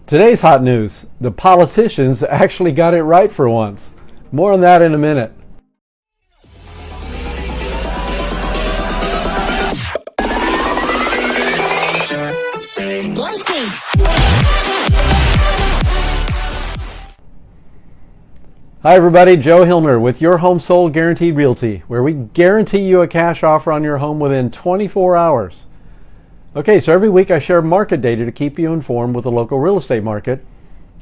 Today's hot news: the politicians actually got it right for once. More on that in a minute. Hi everybody, Joe Hillner with your Home Sold Guaranteed Realty, where we guarantee you a cash offer on your home within 24 hours. Okay, so every week I share market data to keep you informed with the local real estate market.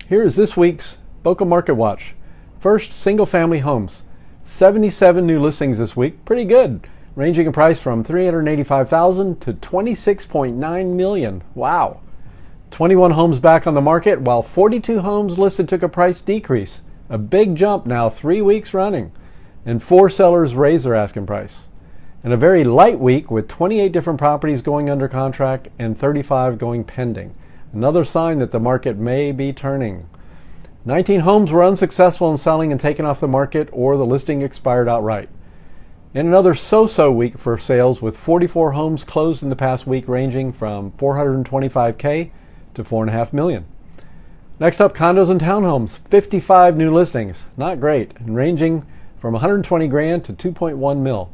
Here is this week's Boca Market Watch. First, single family homes. 77 new listings this week, pretty good, ranging in price from $385,000 to $26.9 million. Wow. 21 homes back on the market, while 42 homes listed took a price decrease. A big jump now 3 weeks running. And 4 sellers raised their asking price. And a very light week with 28 different properties going under contract and 35 going pending. Another sign that the market may be turning. 19 homes were unsuccessful in selling and taken off the market, or the listing expired outright. And another so-so week for sales, with 44 homes closed in the past week, ranging from $425K to $4.5 million. Next up, condos and townhomes. 55 new listings. Not great, and ranging from $120,000 to $2.1 million.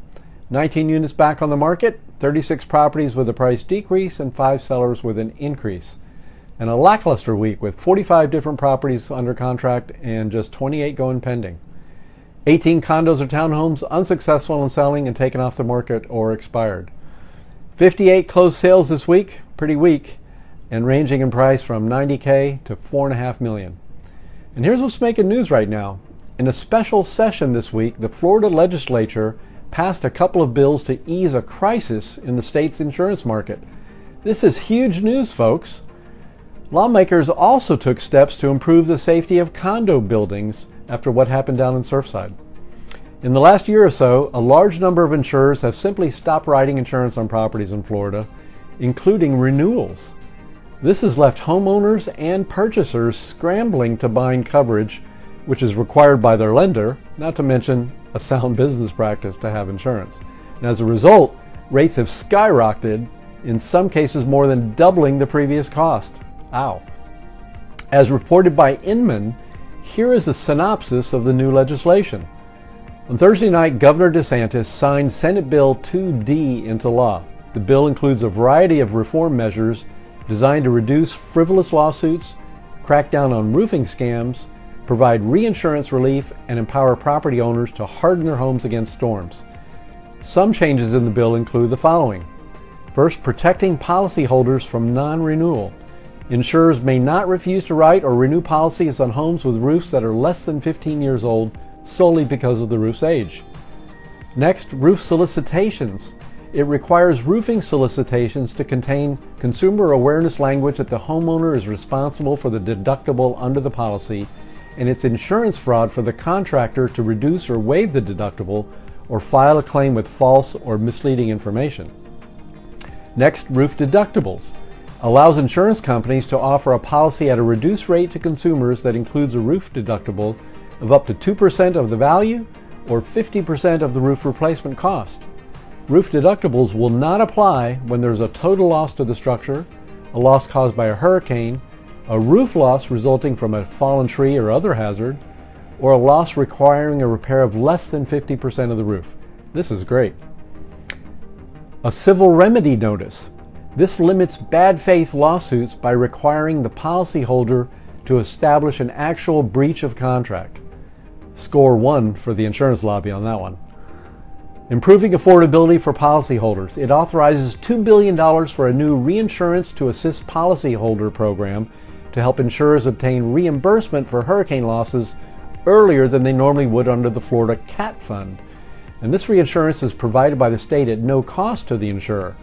19 units back on the market, 36 properties with a price decrease, and 5 sellers with an increase. And a lackluster week with 45 different properties under contract and just 28 going pending. 18 condos or townhomes unsuccessful in selling and taken off the market or expired. 58 closed sales this week, pretty weak, and ranging in price from $90K to $4.5 million. And here's what's making news right now. In a special session this week, the Florida Legislature passed a couple of bills to ease a crisis in the state's insurance market. This is huge news, folks. Lawmakers also took steps to improve the safety of condo buildings after what happened down in Surfside. In the last year or so, a large number of insurers have simply stopped writing insurance on properties in Florida, including renewals. This has left homeowners and purchasers scrambling to bind coverage, which is required by their lender, not to mention a sound business practice to have insurance. And as a result, rates have skyrocketed, in some cases more than doubling the previous cost. Ow. As reported by Inman, here is a synopsis of the new legislation. On Thursday night, Governor DeSantis signed Senate Bill 2D into law. The bill includes a variety of reform measures designed to reduce frivolous lawsuits, crack down on roofing scams, provide reinsurance relief, and empower property owners to harden their homes against storms. Some changes in the bill include the following. First, protecting policyholders from non-renewal. Insurers may not refuse to write or renew policies on homes with roofs that are less than 15 years old solely because of the roof's age. Next, roof solicitations. It requires roofing solicitations to contain consumer awareness language that the homeowner is responsible for the deductible under the policy, and it's insurance fraud for the contractor to reduce or waive the deductible or file a claim with false or misleading information. Next, roof deductibles. Allows insurance companies to offer a policy at a reduced rate to consumers that includes a roof deductible of up to 2% of the value or 50% of the roof replacement cost. Roof deductibles will not apply when there's a total loss to the structure, a loss caused by a hurricane, a roof loss resulting from a fallen tree or other hazard, or a loss requiring a repair of less than 50% of the roof. This is great. A civil remedy notice. This limits bad faith lawsuits by requiring the policyholder to establish an actual breach of contract. Score 1 for the insurance lobby on that one. Improving affordability for policyholders. It authorizes $2 billion for a new reinsurance to assist policyholder program to help insurers obtain reimbursement for hurricane losses earlier than they normally would under the Florida CAT Fund. And this reinsurance is provided by the state at no cost to the insurer.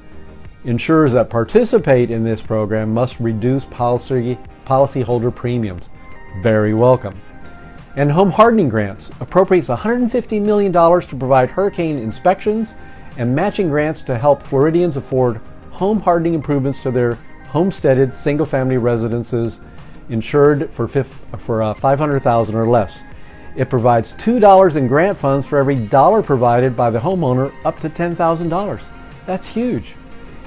Insurers that participate in this program must reduce policyholder premiums. Very welcome. And home hardening grants appropriates $150 million to provide hurricane inspections and matching grants to help Floridians afford home hardening improvements to their homesteaded single-family residences insured for $500,000 or less. It provides $2 in grant funds for every dollar provided by the homeowner up to $10,000. That's huge.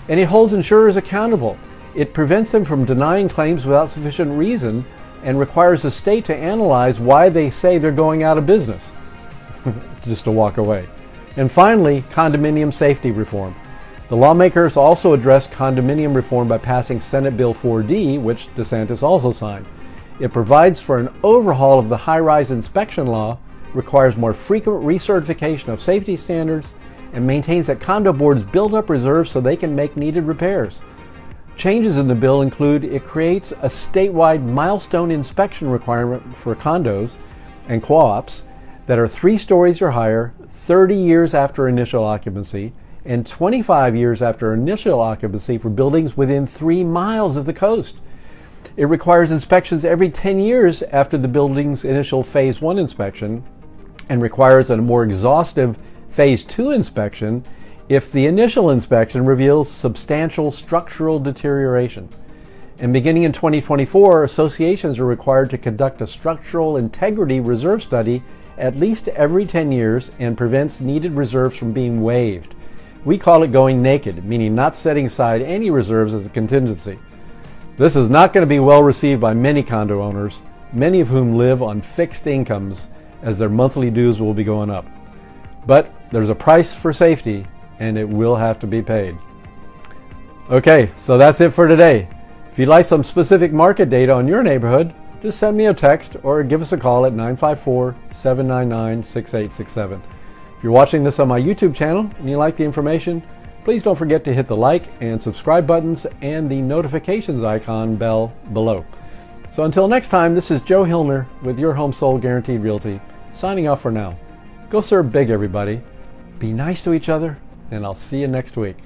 And it holds insurers accountable. It prevents them from denying claims without sufficient reason and requires the state to analyze why they say they're going out of business, just to walk away. And finally, condominium safety reform. The lawmakers also addressed condominium reform by passing Senate Bill 4D, which DeSantis also signed. It provides for an overhaul of the high-rise inspection law, requires more frequent recertification of safety standards, and maintains that condo boards build up reserves so they can make needed repairs. Changes in the bill include it creates a statewide milestone inspection requirement for condos and co-ops that are 3 stories or higher, 30 years after initial occupancy, and 25 years after initial occupancy for buildings within 3 miles of the coast. It requires inspections every 10 years after the building's initial Phase 1 inspection and requires a more exhaustive Phase 2 inspection if the initial inspection reveals substantial structural deterioration. And beginning in 2024, associations are required to conduct a structural integrity reserve study at least every 10 years and prevents needed reserves from being waived. We call it going naked, meaning not setting aside any reserves as a contingency. This is not going to be well received by many condo owners, many of whom live on fixed incomes as their monthly dues will be going up. But there's a price for safety, and it will have to be paid. Okay, so that's it for today. If you'd like some specific market data on your neighborhood, just send me a text or give us a call at 954-799-6867. If you're watching this on my YouTube channel and you like the information, please don't forget to hit the like and subscribe buttons and the notifications icon bell below. So until next time, this is Joe Hillner with your Home Sold Guaranteed Realty, signing off for now. Go serve big, everybody. Be nice to each other, and I'll see you next week.